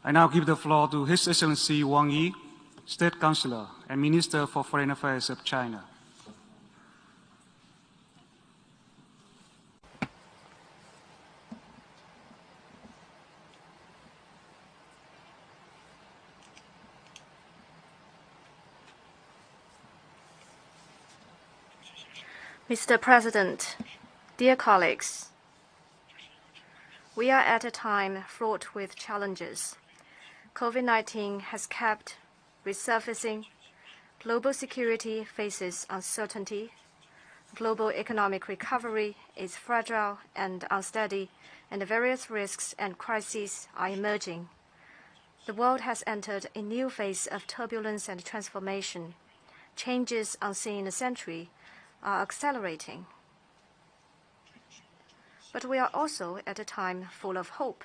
I now give the floor to His Excellency Wang Yi, State Councilor and Minister for Foreign Affairs of China. Mr. President, dear colleagues, we are at a time fraught with challenges. COVID-19 has kept resurfacing. Global security faces uncertainty. Global economic recovery is fragile and unsteady, and various risks and crises are emerging. The world has entered a new phase of turbulence and transformation. Changes unseen in a century are accelerating. But we are also at a time full of hope.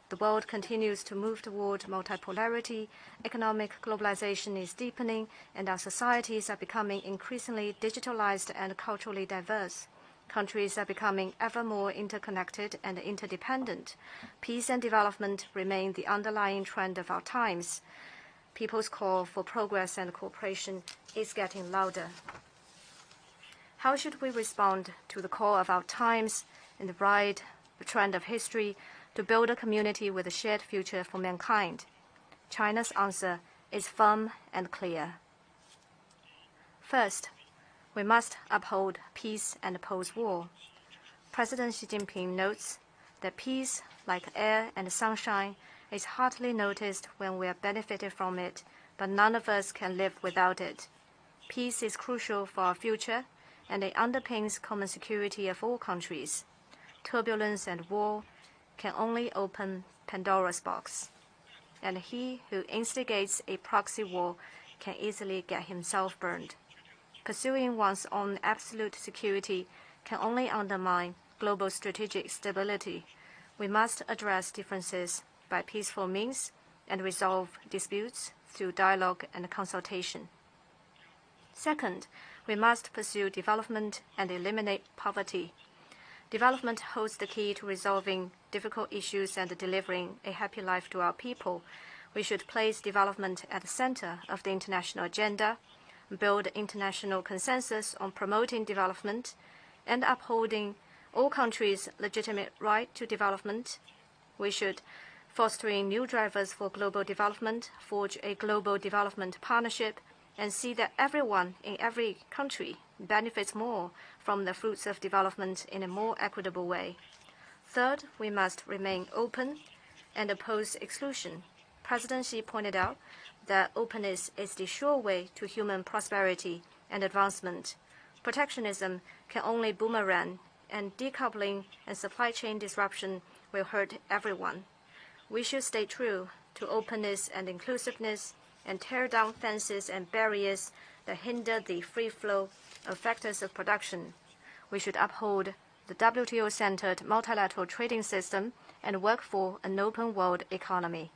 The world continues to move toward multipolarity, economic globalization is deepening, and our societies are becoming increasingly digitalized and culturally diverse. Countries are becoming ever more interconnected and interdependent. Peace and development remain the underlying trend of our times. People's call for progress and cooperation is getting louder. How should we respond to the call of our times and ride the trend of history to build a community with a shared future for mankind? China's answer is firm and clear. First, we must uphold peace and oppose war. President Xi Jinping notes that peace, like air and sunshine, is hardly noticed when we are benefited from it, but none of us can live without it. Peace is crucial for our future, and it underpins common security of all countries. Turbulence and war can only open Pandora's box, and he who instigates a proxy war can easily get himself burned. Pursuing one's own absolute security can only undermine global strategic stability. We must address differences by peaceful means and resolve disputes through dialogue and consultation. Second, we must pursue development and eliminate poverty. Development holds the key to resolving difficult issues and delivering a happy life to our people. We should place development at the center of the international agenda, build international consensus on promoting development and upholding all countries' legitimate right to development. We should fostering new drivers for global development, forge a global development partnership, and see that everyone in every country benefits more from the fruits of development in a more equitable way. Third, we must remain open and oppose exclusion. President Xi pointed out that openness is the sure way to human prosperity and advancement. Protectionism can only boomerang, and decoupling and supply chain disruption will hurt everyone. We should stay true to openness and inclusiveness and tear down fences and barriers that hinder the free flow of factors of production. We should uphold the WTO-centered multilateral trading system and work for an open world economy.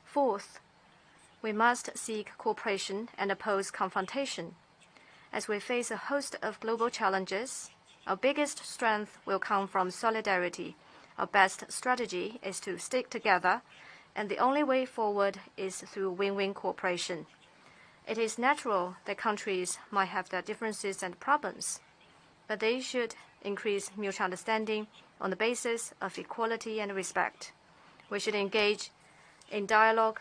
Fourth, we must seek cooperation and oppose confrontation. As we face a host of global challenges, our biggest strength will come from solidarity. Our best strategy is to stick together, and the only way forward is through win-win cooperation. It is natural that countries might have their differences and problems, but they should increase mutual understanding on the basis of equality and respect. We should engage in dialogue,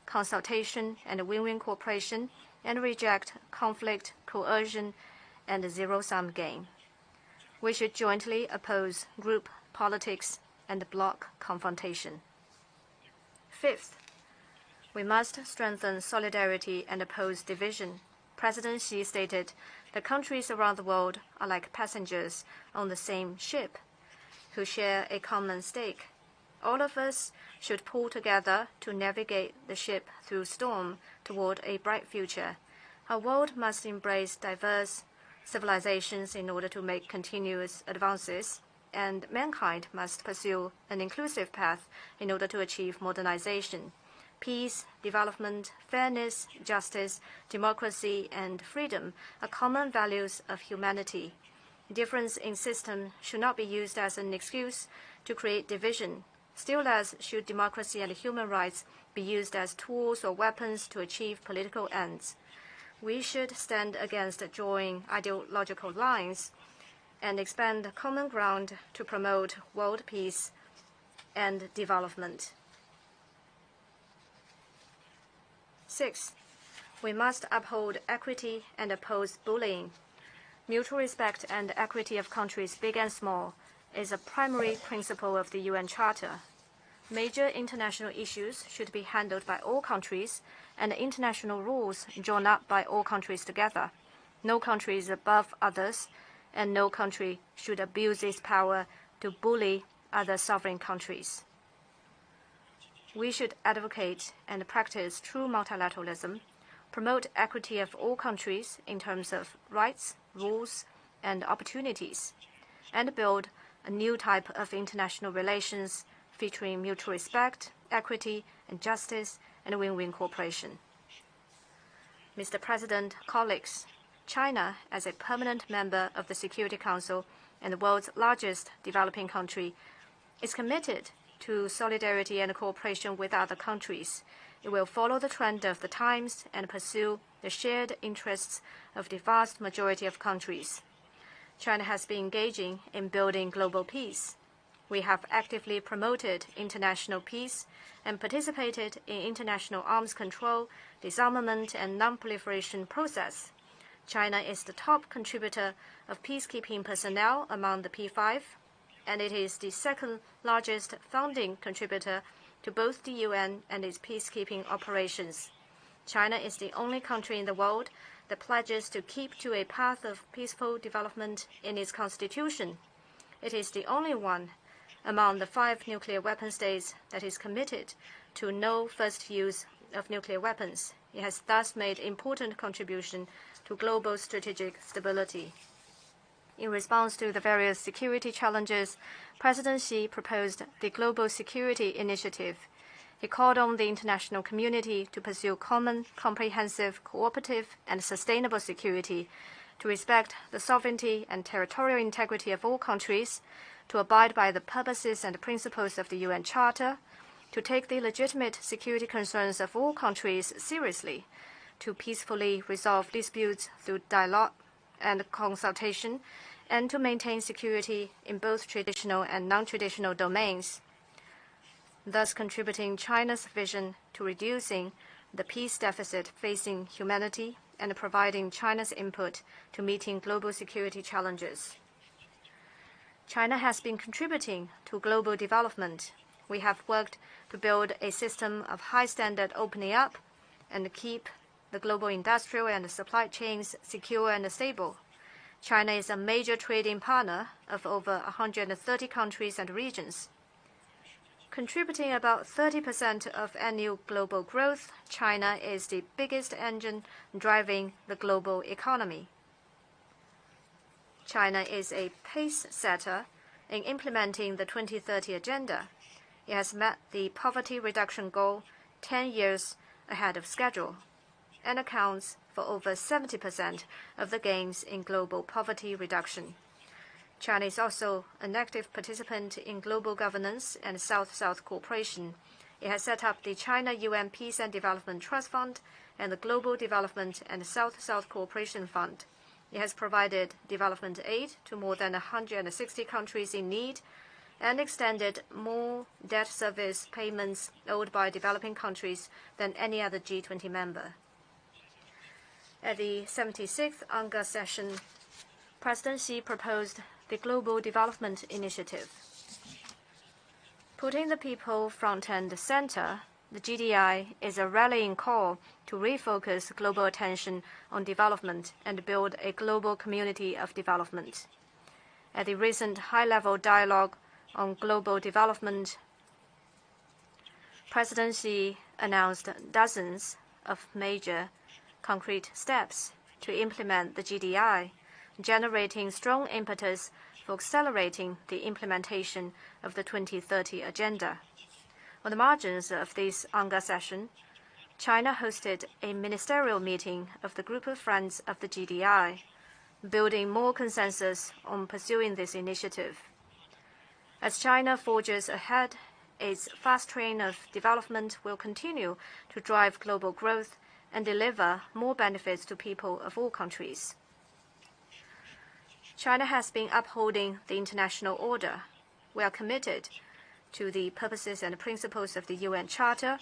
consultation, and win-win cooperation, and reject conflict, coercion, and zero-sum game. We should jointly oppose group politics and bloc confrontation. Fifth, we must strengthen solidarity and oppose division. President Xi stated that countries around the world are like passengers on the same ship who share a common stake. All of us should pull together to navigate the ship through storm toward a bright future. Our world must embrace diverse civilizations in order to make continuous advances, and mankind must pursue an inclusive path in order to achieve modernization. Peace, development, fairness, justice, democracy, and freedom are common values of humanity. Difference in system should not be used as an excuse to create division. Still less should democracy and human rights be used as tools or weapons to achieve political ends. We should stand against drawing ideological lines and expand common ground to promote world peace and development. 6. We must uphold equity and oppose bullying. Mutual respect and equity of countries big and small is a primary principle of the UN Charter. Major international issues should be handled by all countries and international rules drawn up by all countries together. No country is above others, and no country should abuse its power to bully other sovereign countries. We should advocate and practice true multilateralism, promote equity of all countries in terms of rights, rules, and opportunities, and build a new type of international relations featuring mutual respect, equity, and justice, and win-win cooperation. Mr. President, colleagues, China, as a permanent member of the Security Council and the world's largest developing country, is committed to solidarity and cooperation with other countries. It will follow the trend of the times and pursue the shared interests of the vast majority of countries. China has been engaging in building global peace. We have actively promoted international peace and participated in international arms control, disarmament, and non-proliferation process. China is the top contributor of peacekeeping personnel among the P5, and it is the second largest founding contributor to both the UN and its peacekeeping operations. China is the only country in the world that pledges to keep to a path of peaceful development in its constitution. It is the only one among the 5 nuclear weapon states that is committed to no first use of nuclear weapons. It has thus made important contribution to global strategic stability. In response to the various security challenges, President Xi proposed the Global Security Initiative. He called on the international community to pursue common, comprehensive, cooperative, and sustainable security, to respect the sovereignty and territorial integrity of all countries, to abide by the purposes and principles of the UN Charter, to take the legitimate security concerns of all countries seriously, to peacefully resolve disputes through dialogue and consultation, and to maintain security in both traditional and non-traditional domains, thus contributing China's vision to reducing the peace deficit facing humanity and providing China's input to meeting global security challenges. China has been contributing to global development. We have worked to build a system of high-standard opening up and keep the global industrial and supply chains secure and stable. China is a major trading partner of over 130 countries and regions. Contributing about 30% of annual global growth, China is the biggest engine driving the global economy. China is a pace setter in implementing the 2030 Agenda. It has met the poverty reduction goal 10 years ahead of schedule and accounts for over 70% of the gains in global poverty reduction. China is also an active participant in global governance and South-South cooperation. It has set up the China UN Peace and Development Trust Fund and the Global Development and South-South Cooperation Fund. It has provided development aid to more than 160 countries in need and extended more debt service payments owed by developing countries than any other G20 member. At the 76th UNGA session, President Xi proposed the Global Development Initiative. Putting the people front and center, the GDI is a rallying call to refocus global attention on development and build a global community of development. At the recent high-level dialogue on global development, President Xi announced dozens of major concrete steps to implement the GDI, generating strong impetus for accelerating the implementation of the 2030 Agenda. On the margins of this UNGA session, China hosted a ministerial meeting of the Group of Friends of the GDI, building more consensus on pursuing this initiative. As China forges ahead its fast train of development will continue to drive global growth and deliver more benefits to people of all countries. China has been upholding the international order. We are committed to the purposes and principles of the UN Charter,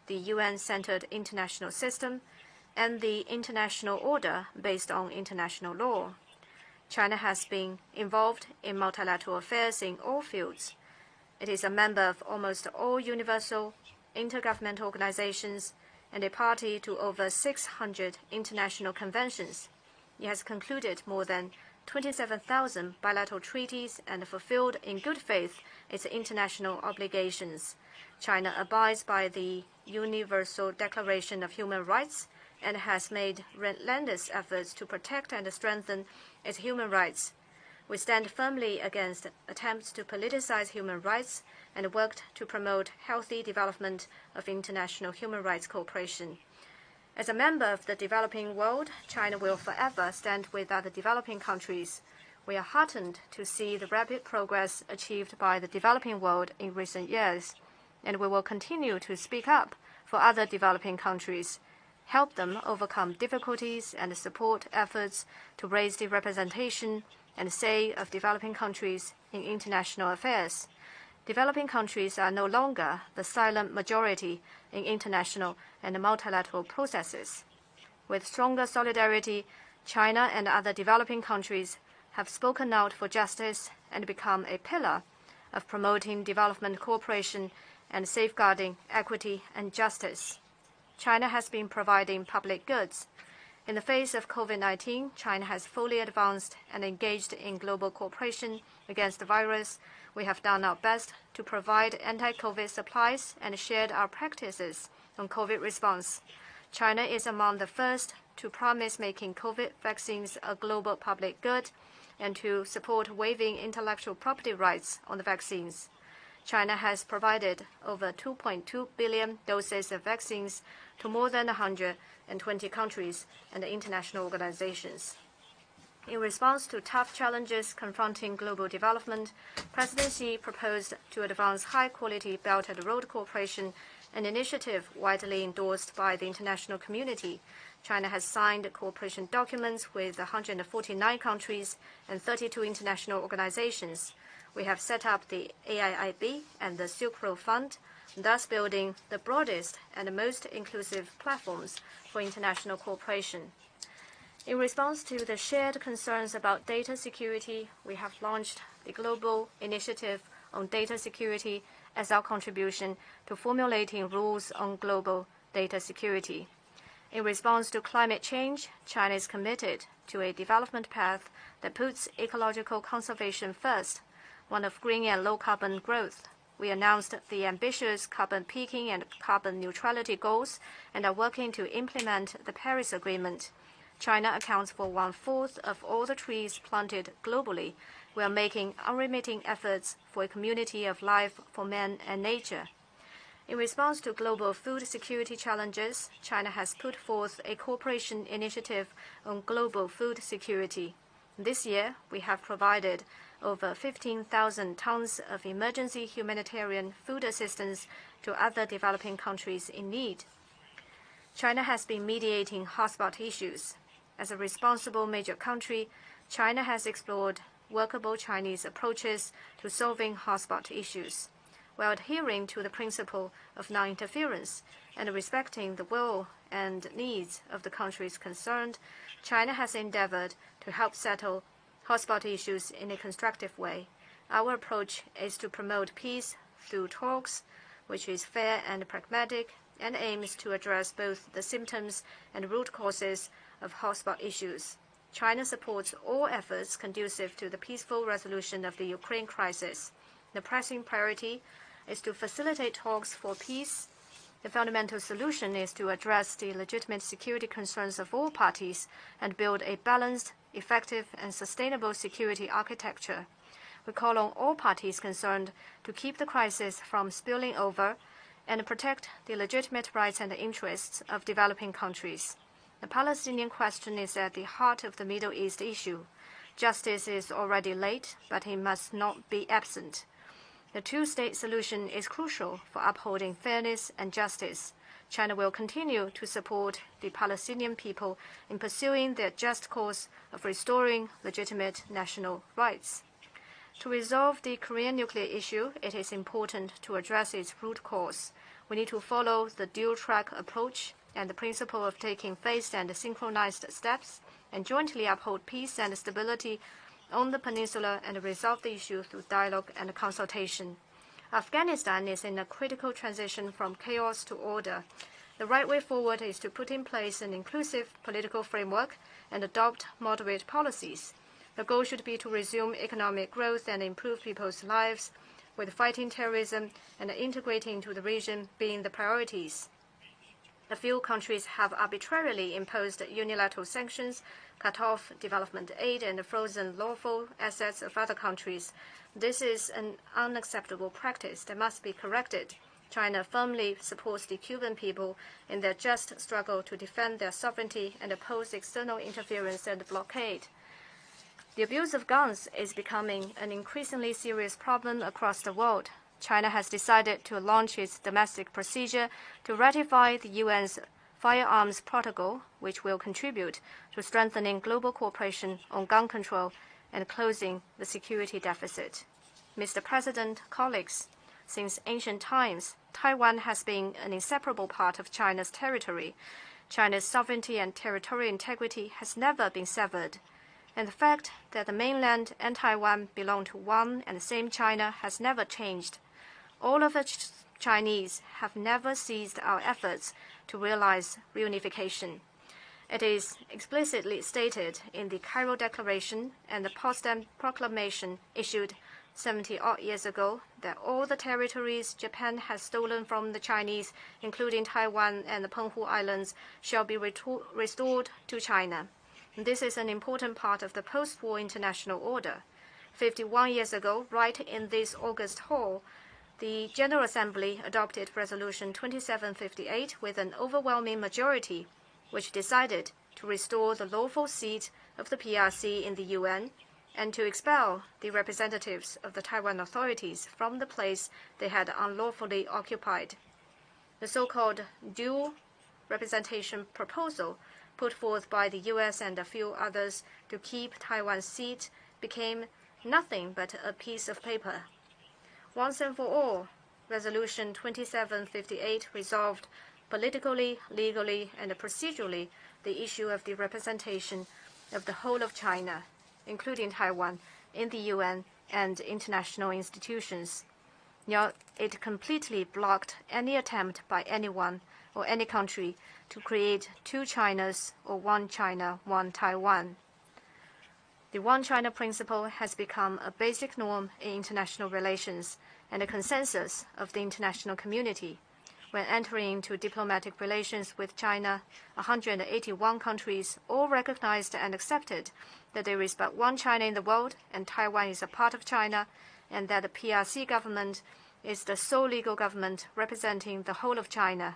the UN-centered international system, and the international order based on international law. China has been involved in multilateral affairs in all fields. It is a member of almost all universal intergovernmental organizations and a party to over 600 international conventions. It has concluded more than 27,000 bilateral treaties and fulfilled in good faith its international obligations. China abides by the Universal Declaration of Human Rights and has made relentless efforts to protect and strengthen its human rights. We stand firmly against attempts to politicize human rights and worked to promote healthy development of international human rights cooperation. As a member of the developing world, China will forever stand with other developing countries. We are heartened to see the rapid progress achieved by the developing world in recent years, and we will continue to speak up for other developing countries, help them overcome difficulties, and support efforts to raise the representation and say of developing countries in international affairs. Developing countries are no longer the silent majority in international and multilateral processes. With stronger solidarity, China and other developing countries have spoken out for justice and become a pillar of promoting development cooperation and safeguarding equity and justice. China has been providing public goods. In the face of COVID-19, China has fully advanced and engaged in global cooperation against the virus. We have done our best to provide anti-COVID supplies and shared our practices on COVID response. China is among the first to promise making COVID vaccines a global public good and to support waiving intellectual property rights on the vaccines. China has provided over 2.2 billion doses of vaccines to more than 120 countries and international organizations. In response to tough challenges confronting global development, President Xi proposed to advance high-quality Belt and Road cooperation, an initiative widely endorsed by the international community. China has signed cooperation documents with 149 countries and 32 international organizations. We have set up the AIIB and the Silk Road Fund, thus building the broadest and most inclusive platforms for international cooperation. In response to the shared concerns about data security, we have launched the Global Initiative on Data Security as our contribution to formulating rules on global data security. In response to climate change, China is committed to a development path that puts ecological conservation first, one of green and low-carbon growth. We announced the ambitious carbon peaking and carbon neutrality goals and are working to implement the Paris Agreement. China accounts for 1/4 of all the trees planted globally. We are making unremitting efforts for a community of life for man and nature. In response to global food security challenges, China has put forth a cooperation initiative on global food security. This year, we have provided over 15,000 tons of emergency humanitarian food assistance to other developing countries in need. China has been mediating hotspot issues. As a responsible major country, China has explored workable Chinese approaches to solving hotspot issues. While adhering to the principle of non-interference and respecting the will and needs of the countries concerned, China has endeavored to help settle hotspot issues in a constructive way. Our approach is to promote peace through talks, which is fair and pragmatic, and aims to address both the symptoms and root causes of hotspot issues. China supports all efforts conducive to the peaceful resolution of the Ukraine crisis. The pressing priority is to facilitate talks for peace. The fundamental solution is to address the legitimate security concerns of all parties and build a balanced, effective, and sustainable security architecture. We call on all parties concerned to keep the crisis from spilling over and protect the legitimate rights and interests of developing countries. The Palestinian question is at the heart of the Middle East issue. Justice is already late, but it must not be absent. The two-state solution is crucial for upholding fairness and justice. China will continue to support the Palestinian people in pursuing their just cause of restoring legitimate national rights. To resolve the Korean nuclear issue, it is important to address its root cause. We need to follow the dual-track approach and the principle of taking phased and synchronized steps and jointly uphold peace and stability on the peninsula and resolve the issue through dialogue and consultation. Afghanistan is in a critical transition from chaos to order. The right way forward is to put in place an inclusive political framework and adopt moderate policies. The goal should be to resume economic growth and improve people's lives, with fighting terrorism and integrating into the region being the priorities. A few countries have arbitrarily imposed unilateral sanctions, cut off development aid, and frozen lawful assets of other countries. This is an unacceptable practice that must be corrected. China firmly supports the Cuban people in their just struggle to defend their sovereignty and oppose external interference and blockade. The abuse of guns is becoming an increasingly serious problem across the world. China has decided to launch its domestic procedure to ratify the UN's Firearms Protocol, which will contribute to strengthening global cooperation on gun control and closing the security deficit. Mr. President, colleagues, since ancient times, Taiwan has been an inseparable part of China's territory. China's sovereignty and territorial integrity has never been severed, and the fact that the mainland and Taiwan belong to one and the same China has never changed. All of us Chinese have never ceased our efforts to realize reunification. It is explicitly stated in the Cairo Declaration and the Potsdam Proclamation issued 70-odd years ago that all the territories Japan has stolen from the Chinese, including Taiwan and the Penghu Islands, shall be restored to China. This is an important part of the post-war international order. 51 years ago, right in this August hall, the General Assembly adopted Resolution 2758 with an overwhelming majority, which decided to restore the lawful seat of the PRC in the UN and to expel the representatives of the Taiwan authorities from the place they had unlawfully occupied. The so-called dual representation proposal put forth by the US and a few others to keep Taiwan's seat became nothing but a piece of paper. Once and for all, Resolution 2758 resolved politically, legally, and procedurally the issue of the representation of the whole of China, including Taiwan, in the UN and international institutions. Now, it completely blocked any attempt by anyone or any country to create two Chinas or one China, one Taiwan. The One China principle has become a basic norm in international relations and a consensus of the international community. When entering into diplomatic relations with China, 181 countries all recognized and accepted that there is but one China in the world and Taiwan is a part of China, and that the PRC government is the sole legal government representing the whole of China.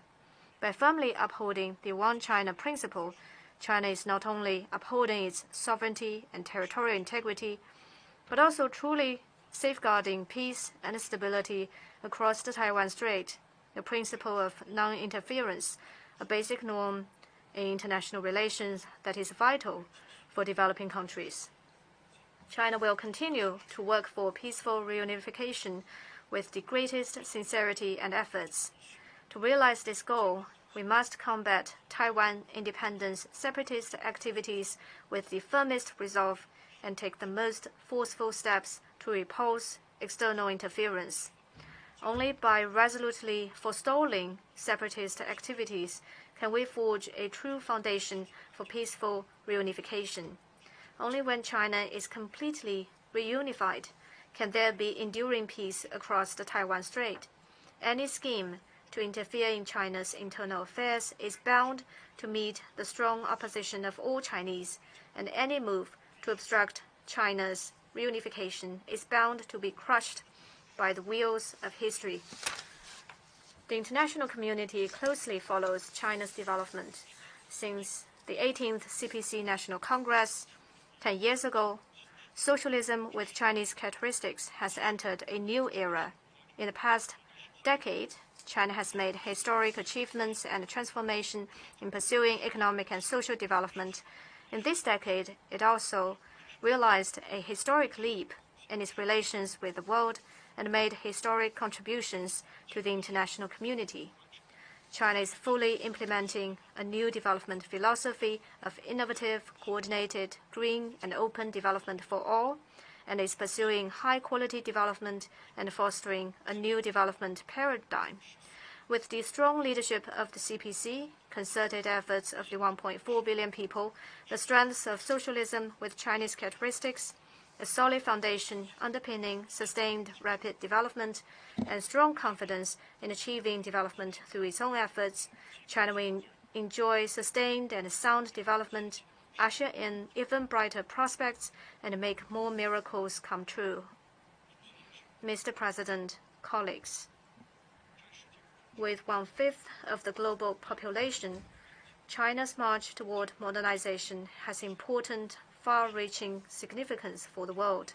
By firmly upholding the One China principle, China is not only upholding its sovereignty and territorial integrity, but also truly safeguarding peace and stability across the Taiwan Strait, the principle of non-interference, a basic norm in international relations that is vital for developing countries. China will continue to work for peaceful reunification with the greatest sincerity and efforts. To realize this goal, we must combat Taiwan independence separatist activities with the firmest resolve and take the most forceful steps to repose external interference. Only by resolutely forestalling separatist activities can we forge a true foundation for peaceful reunification. Only when China is completely reunified can there be enduring peace across the Taiwan Strait. Any scheme to interfere in China's internal affairs is bound to meet the strong opposition of all Chinese, and any move to obstruct China's reunification is bound to be crushed by the wheels of history. The international community closely follows China's development. Since the 18th CPC National Congress 10 years ago, socialism with Chinese characteristics has entered a new era. In the past decade, China has made historic achievements and transformation in pursuing economic and social development. In this decade, it also realized a historic leap in its relations with the world and made historic contributions to the international community. China is fully implementing a new development philosophy of innovative, coordinated, green, and open development for all, and is pursuing high-quality development and fostering a new development paradigm. With the strong leadership of the CPC, concerted efforts of the 1.4 billion people, the strengths of socialism with Chinese characteristics, a solid foundation underpinning sustained rapid development, and strong confidence in achieving development through its own efforts, China will enjoy sustained and sound development, usher in even brighter prospects, and make more miracles come true. Mr. President, colleagues, with 1/5 of the global population, China's march toward modernization has important, far-reaching significance for the world.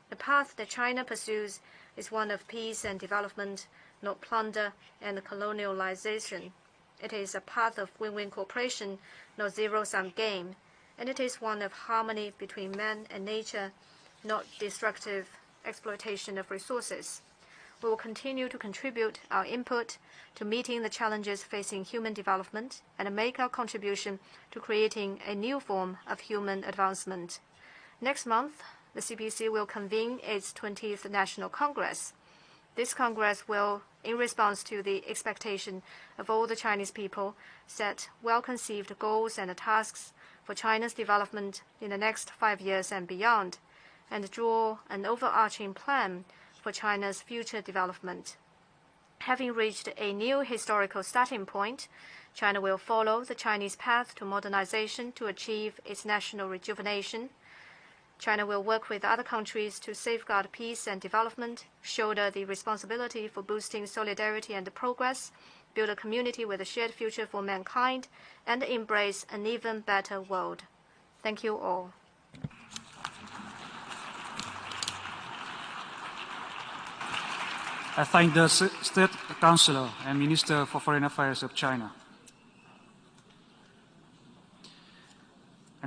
The path that China pursues is one of peace and development, not plunder and colonialization. It is a path of win-win cooperation, not zero-sum game, and it is one of harmony between man and nature, not destructive exploitation of resources. We will continue to contribute our input to meeting the challenges facing human development and make our contribution to creating a new form of human advancement. Next month, the CPC will convene its 20th National Congress. This Congress will, in response to the expectation of all the Chinese people, set well-conceived goals and tasks for China's development in the next 5 years and beyond, and draw an overarching plan for China's future development. Having reached a new historical starting point, China will follow the Chinese path to modernization to achieve its national rejuvenation. China will work with other countries to safeguard peace and development, shoulder the responsibility for boosting solidarity and progress, build a community with a shared future for mankind, and embrace an even better world. Thank you all. I thank the State Councilor and Minister for Foreign Affairs of China.